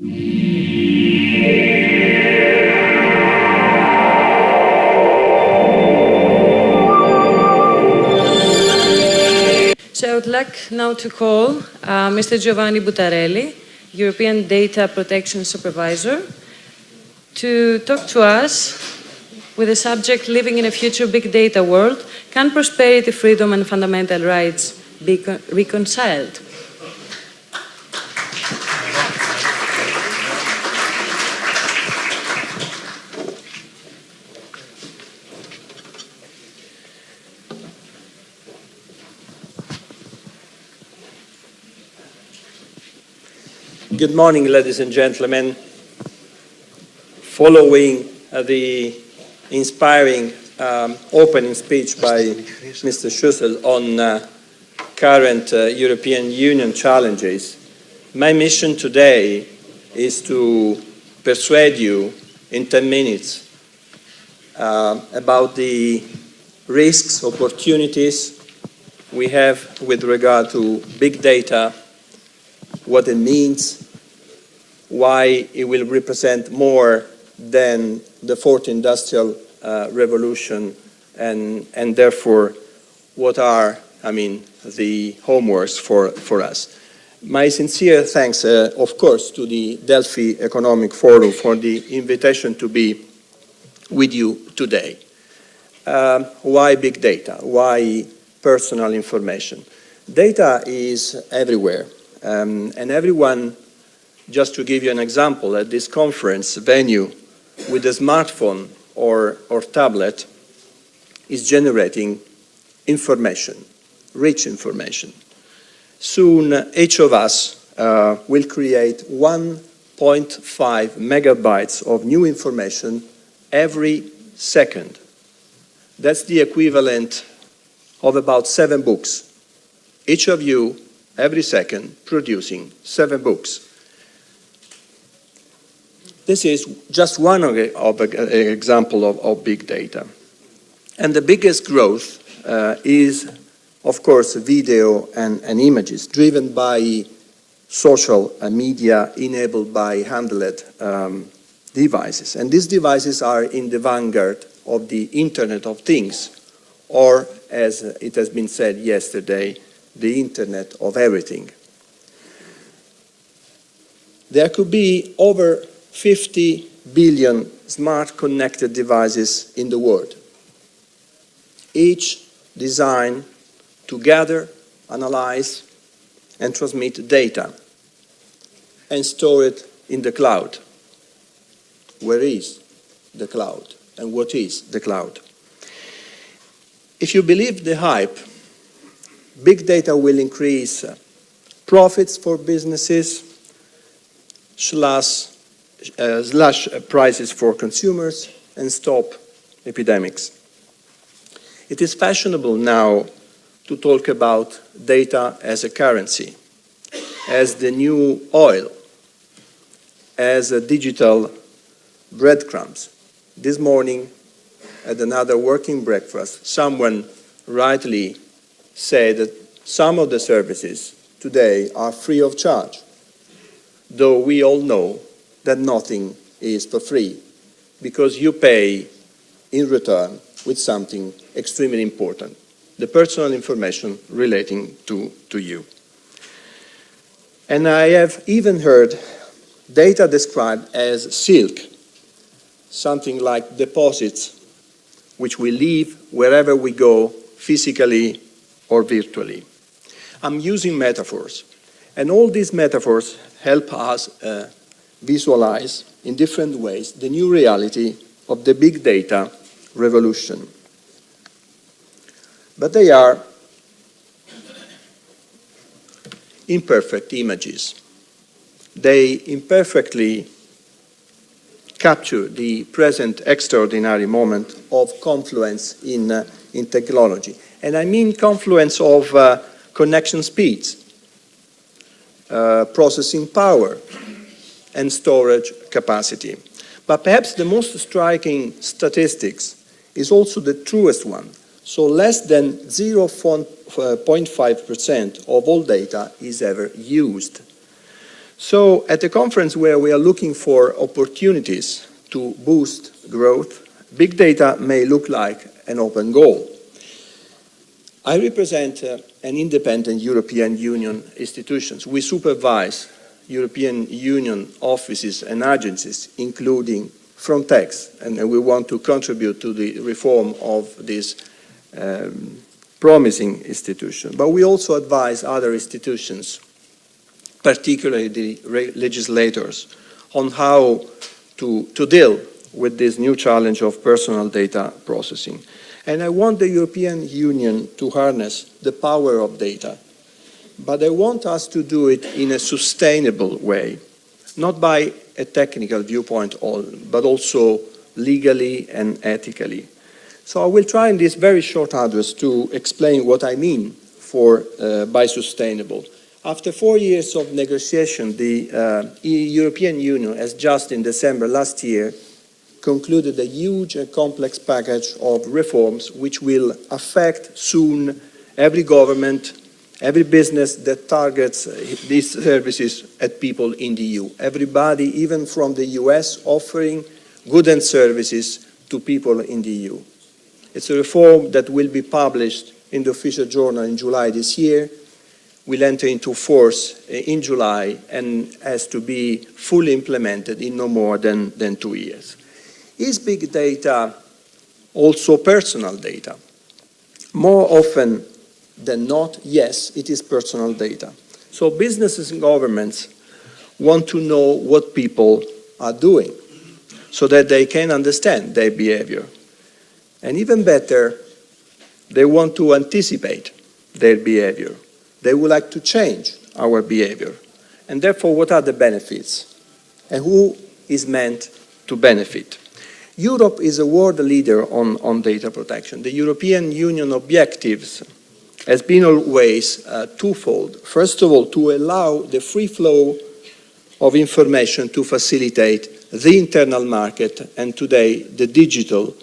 So I would like now to call Mr. Giovanni Buttarelli, European Data Protection Supervisor, to talk to us with the subject, living in a future big data world, can prosperity, freedom and fundamental rights be reconciled? Good morning, ladies and gentlemen. Following the inspiring opening speech by Mr. Schussel on current European Union challenges, my mission today is to persuade you in 10 minutes about the risks, opportunities we have with regard to big data, what it means, why it will represent more than the fourth industrial revolution, and therefore what are, the homeworks for us. My sincere thanks, of course, to the Delphi Economic Forum for the invitation to be with you today. Why big data? Why personal information? Data is everywhere, and everyone, just to give you an example, at this conference venue, with a smartphone or tablet, is generating information, rich information. Soon, each of us will create 1.5 megabytes of new information every second. That's the equivalent of about 7 books. Each of you, every second, producing 7 books. This is just one example of big data. And the biggest growth is, of course, video and images, driven by social media enabled by handheld devices. And these devices are in the vanguard of the Internet of Things, or, as it has been said yesterday, the Internet of Everything. There could be over 50 billion smart connected devices in the world, each designed to gather, analyze, and transmit data and store it in the cloud. Where is the cloud, and what is the cloud? If you believe the hype, big data will increase profits for businesses, slash prices for consumers, and stop epidemics. It is fashionable now to talk about data as a currency, as the new oil, as a digital breadcrumbs. This morning, at another working breakfast, someone rightly said that some of the services today are free of charge, though we all know that nothing is for free, because you pay in return with something extremely important, the personal information relating to you. And I have even heard data described as silk, something like deposits which we leave wherever we go, physically or virtually. I'm using metaphors, and all these metaphors help us visualize in different ways the new reality of the big data revolution. But they are imperfect images. They imperfectly capture the present extraordinary moment of confluence in technology. And I mean confluence of connection speeds, processing power, and storage capacity. But perhaps the most striking statistics is also the truest one. So less than 0.5% of all data is ever used. So at a conference where we are looking for opportunities to boost growth, big data may look like an open goal. I represent an independent European Union institutions. We supervise European Union offices and agencies, including Frontex, and we want to contribute to the reform of this promising institution. But we also advise other institutions, particularly the legislators, on how to deal with this new challenge of personal data processing. And I want the European Union to harness the power of data, but I want us to do it in a sustainable way, not by a technical viewpoint, but also legally and ethically. So I will try in this very short address to explain what I mean by sustainable. After 4 years of negotiation, the European Union has just in December last year concluded a huge and complex package of reforms which will affect soon every government, every business that targets these services at people in the EU. Everybody, even from the US, offering goods and services to people in the EU. It's a reform that will be published in the official journal in July this year, will enter into force in July, and has to be fully implemented in no more than 2 years. Is big data also personal data? More often than not, yes, it is personal data. So businesses and governments want to know what people are doing so that they can understand their behavior. And even better, they want to anticipate their behavior. They would like to change our behavior. And therefore, what are the benefits? And who is meant to benefit? Europe is a world leader on data protection. The European Union objectives has been always twofold. First of all, to allow the free flow of information to facilitate the internal market and today the digital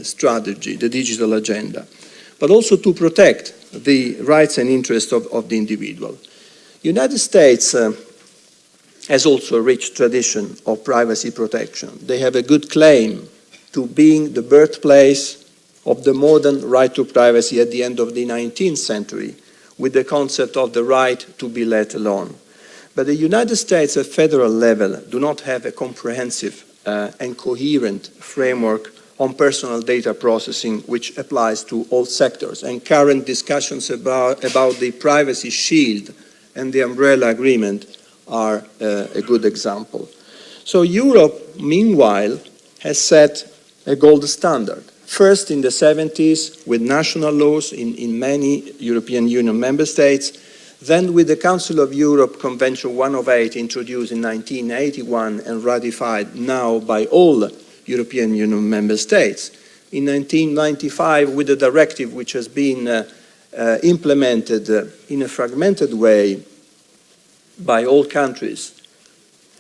strategy, the digital agenda, but also to protect the rights and interests of the individual. The United States has also a rich tradition of privacy protection. They have a good claim to being the birthplace of the modern right to privacy at the end of the 19th century, with the concept of the right to be let alone. But the United States at federal level do not have a comprehensive and coherent framework on personal data processing which applies to all sectors. And current discussions about the privacy shield and the umbrella agreement are a good example. So Europe, meanwhile, has set a gold standard. First in the 70s with national laws in many European Union member states, then with the Council of Europe Convention 108 introduced in 1981 and ratified now by all European Union member states. In 1995 with a directive which has been implemented in a fragmented way by all countries,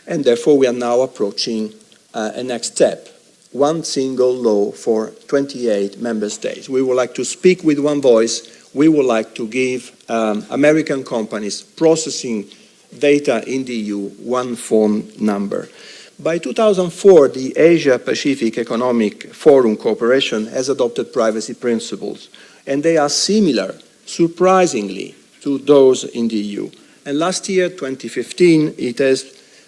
and therefore we are now approaching a next step, one single law for 28 member states. We would like to speak with one voice. We would like to give American companies processing data in the EU one phone number. By 2004, the Asia-Pacific Economic Forum Cooperation has adopted privacy principles, and they are similar, surprisingly, to those in the EU. And last year, 2015, it has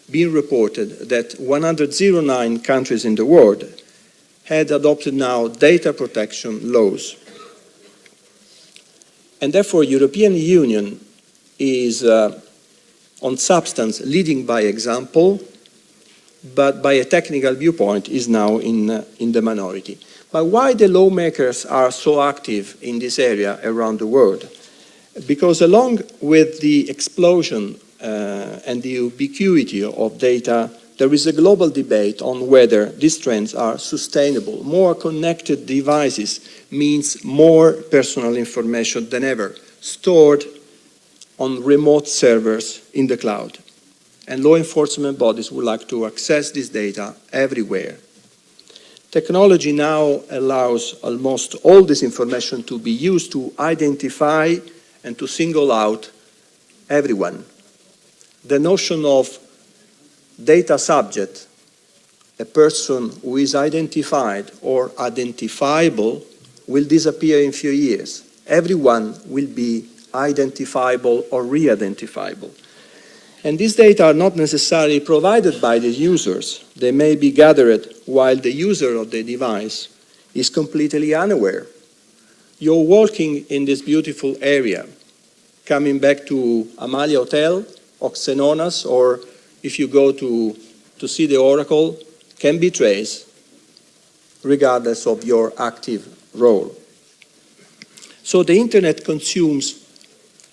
been reported that 109 countries in the world had adopted now data protection laws. And therefore, European Union is, on substance, leading by example, but by a technical viewpoint is now in the minority. But why the lawmakers are so active in this area around the world? Because along with the explosion and the ubiquity of data, there is a global debate on whether these trends are sustainable. More connected devices means more personal information than ever, stored on remote servers in the cloud. And law enforcement bodies would like to access this data everywhere. Technology now allows almost all this information to be used to identify and to single out everyone. the notion of data subject, a person who is identified or identifiable, will disappear in a few years. Everyone will be identifiable or re-identifiable. And these data are not necessarily provided by the users. They may be gathered while the user of the device is completely unaware. You're walking in this beautiful area, coming back to Amalia Hotel, or Xenonas, or if you go to see the Oracle, can be traced regardless of your active role. So the internet consumes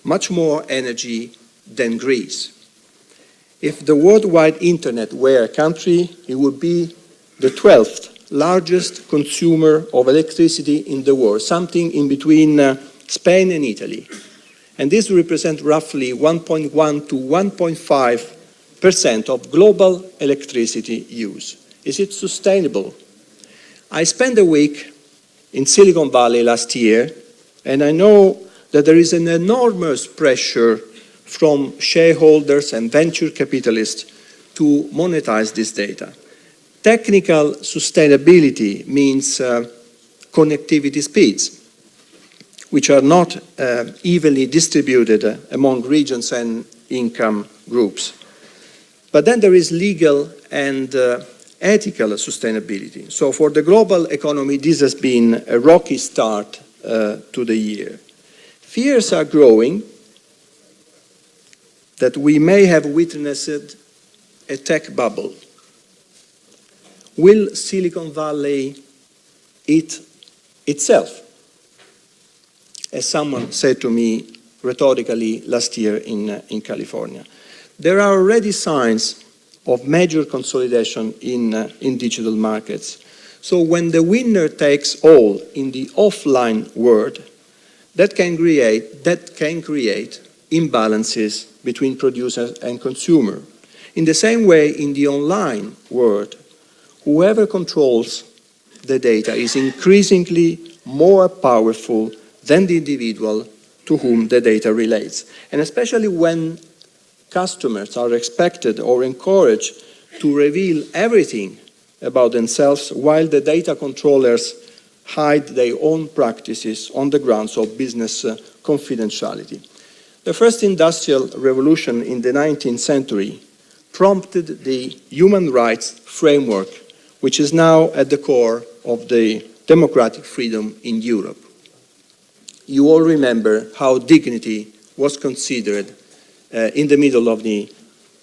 much more energy than Greece. If the worldwide internet were a country, it would be the 12th largest consumer of electricity in the world, something in between Spain and Italy. And this represents roughly 1.1 to 1.5% of global electricity use. Is it sustainable? I spent a week in Silicon Valley last year, and I know that there is an enormous pressure from shareholders and venture capitalists to monetize this data. Technical sustainability means connectivity speeds, which are not evenly distributed among regions and income groups. But then there is legal and ethical sustainability. So for the global economy, this has been a rocky start to the year. Fears are growing that we may have witnessed a tech bubble. Will Silicon Valley eat itself? As someone said to me rhetorically last year in California. There are already signs of major consolidation in digital markets. So when the winner takes all in the offline world, that can create imbalances between producer and consumer. In the same way, in the online world, whoever controls the data is increasingly more powerful than the individual to whom the data relates. And especially when customers are expected or encouraged to reveal everything about themselves while the data controllers hide their own practices on the grounds of business confidentiality. The first industrial revolution in the 19th century prompted the human rights framework, which is now at the core of the democratic freedom in Europe. You all remember how dignity was considered in the middle of the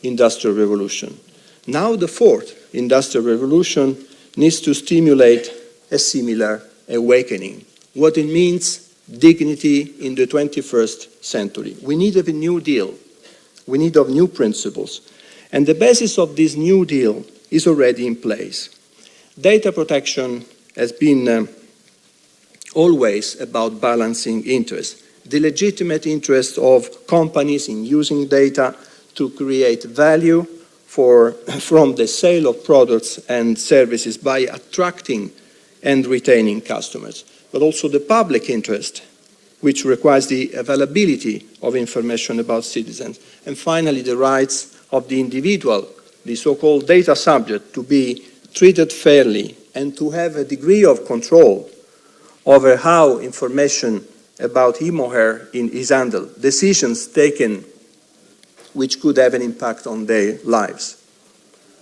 Industrial Revolution. Now the fourth Industrial Revolution needs to stimulate a similar awakening. What it means, dignity in the 21st century. We need a new deal. We need new principles. And the basis of this new deal is already in place. Data protection has been always about balancing interests. The legitimate interest of companies in using data to create value from the sale of products and services by attracting and retaining customers, but also the public interest, which requires the availability of information about citizens, and finally the rights of the individual, the so-called data subject, to be treated fairly and to have a degree of control over how information about him or her is handled, decisions taken which could have an impact on their lives.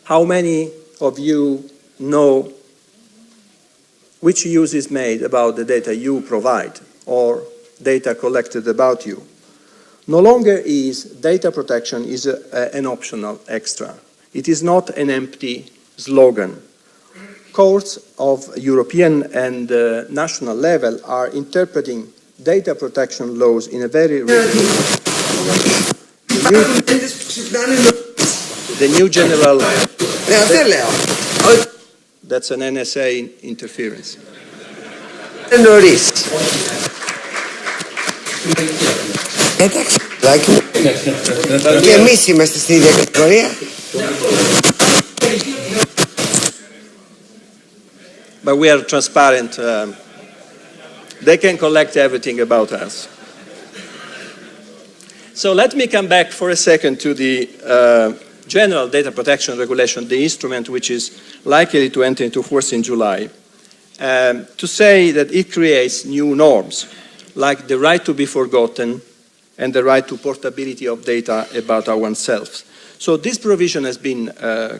How many of you know which use is made about the data you provide or data collected about you? No longer is data protection an optional extra. It is not an empty slogan. Courts of European and national level are interpreting data protection laws in a very the new general. That's an NSA interference. Εντάξει, και εμείς είμαστε στην ίδια κατηγορία. But we are transparent. They can collect everything about us. So let me come back for a second to the General Data Protection Regulation, the instrument which is likely to enter into force in July, to say that it creates new norms, like the right to be forgotten and the right to portability of data about ourselves. So this provision has been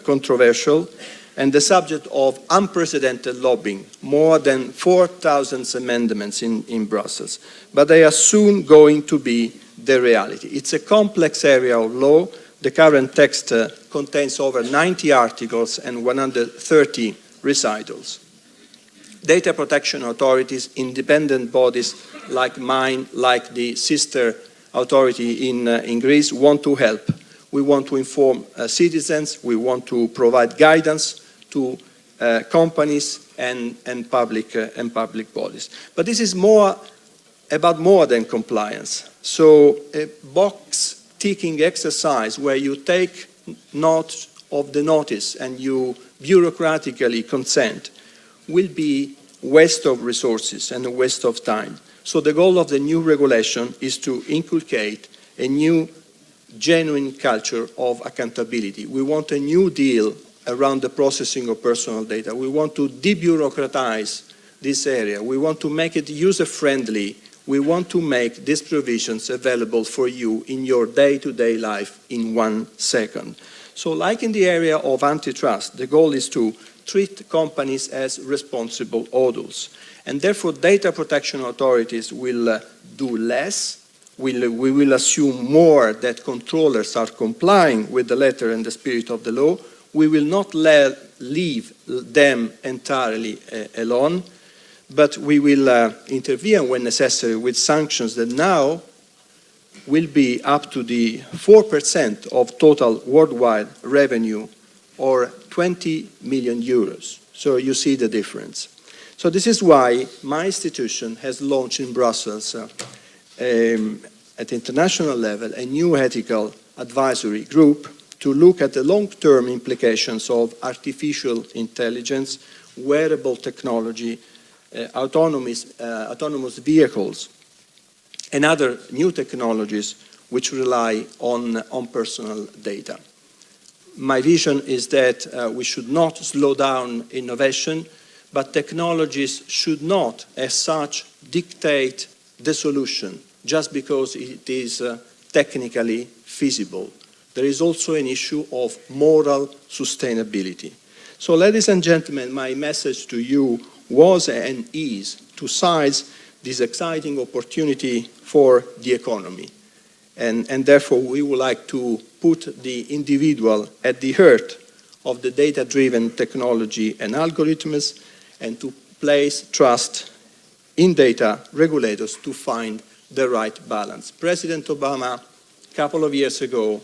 controversial and the subject of unprecedented lobbying, more than 4,000 amendments in Brussels. But they are soon going to be the reality. It's a complex area of law. The current text contains over 90 articles and 130 recitals. Data protection authorities, independent bodies like mine, like the sister authority in Greece, want to help. We want to inform citizens, we want to provide guidance to companies and public bodies. But this is about more than compliance. So a box-ticking exercise where you take note of the notice and you bureaucratically consent will be waste of resources and a waste of time. So the goal of the new regulation is to inculcate a new genuine culture of accountability. We want a new deal around the processing of personal data. We want to debureaucratize this area. We want to make it user-friendly. We want to make these provisions available for you in your day-to-day life in 1 second. So like in the area of antitrust, the goal is to treat companies as responsible adults. And therefore, data protection authorities will do less. We will assume more that controllers are complying with the letter and the spirit of the law. We will not leave them entirely alone, but we will intervene when necessary with sanctions that now will be up to the 4% of total worldwide revenue, or 20 million euros. So you see the difference. So this is why my institution has launched in Brussels at international level a new ethical advisory group to look at the long-term implications of artificial intelligence, wearable technology, autonomous vehicles, and other new technologies which rely on personal data. My vision is that we should not slow down innovation, but technologies should not, as such, dictate the solution just because it is technically feasible. There is also an issue of moral sustainability. So, ladies and gentlemen, my message to you was and is to seize this exciting opportunity for the economy. And therefore, we would like to put the individual at the heart of the data-driven technology and algorithms, and to place trust in data regulators to find the right balance. President Obama, a couple of years ago,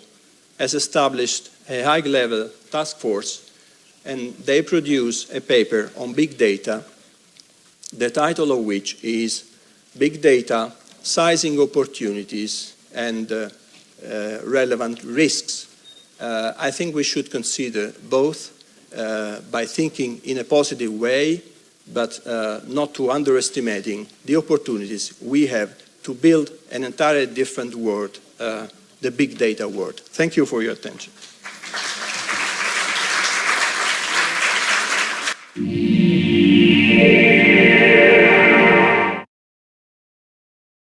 has established a high-level task force, and they produced a paper on big data, the title of which is Big Data, Sizing Opportunities and relevant risks. I think we should consider both by thinking in a positive way, but not to underestimating the opportunities we have to build an entirely different world, the big data world. Thank you for your attention.